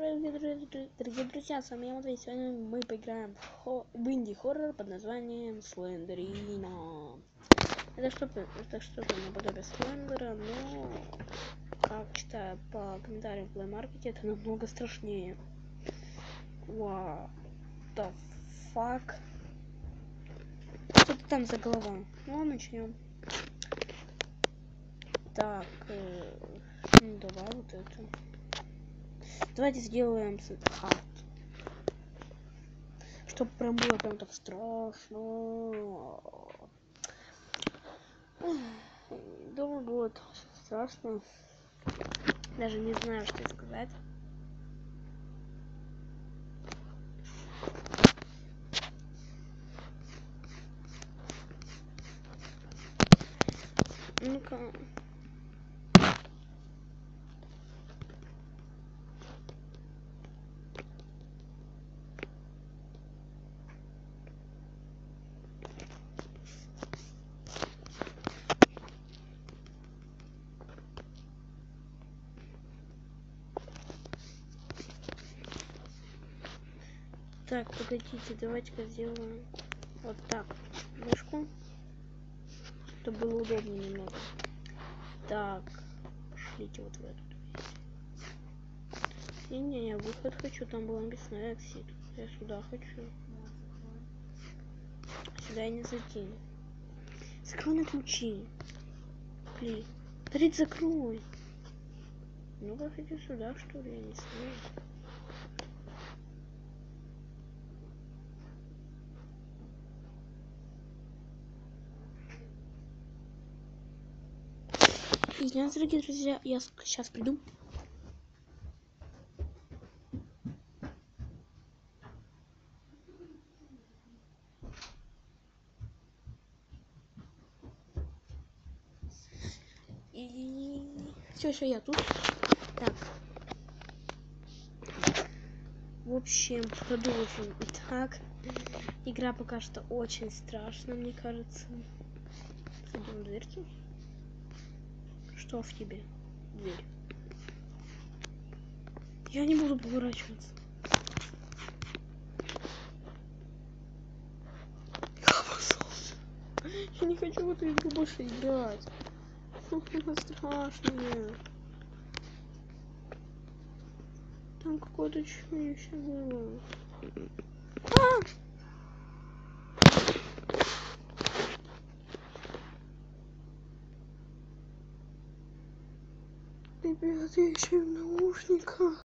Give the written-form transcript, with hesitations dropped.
Дорогие друзья, с вами я, Матвей. Сегодня мы поиграем в инди-хоррор под названием Слендерина. Это что-то наподобие Слендера, но, как читаю по комментариям в Play Market, это намного страшнее. Вау, the fuck? Что там за голова? Ну, начнем. Так, ну давай вот это. Давайте сделаем хард. Чтобы прям было прям так страшно. Думаю, будет страшно. Даже не знаю, что сказать. Ну-ка. Так, погодите, давайте-ка сделаем вот так мышку, чтобы было удобнее немного. Так, пошлите вот в эту. Не, я выход хочу, там было написано exit. Я сюда хочу. Сюда я не зайти. Закрой на ключи. Блин. Тарит, закрой. Ну как иди сюда, что ли, я не знаю. Извиняюсь, дорогие друзья, я сейчас приду. И все, я тут. Так. В общем, продолжим. Итак, игра пока что очень страшная, мне кажется. Идем дверцу. Что в тебе? Дверь. Я не буду поворачиваться. Я обоссался. Я не хочу в эту игру больше играть. Она страшная. Там какое-то чудище было. Ребята, я еще в наушниках.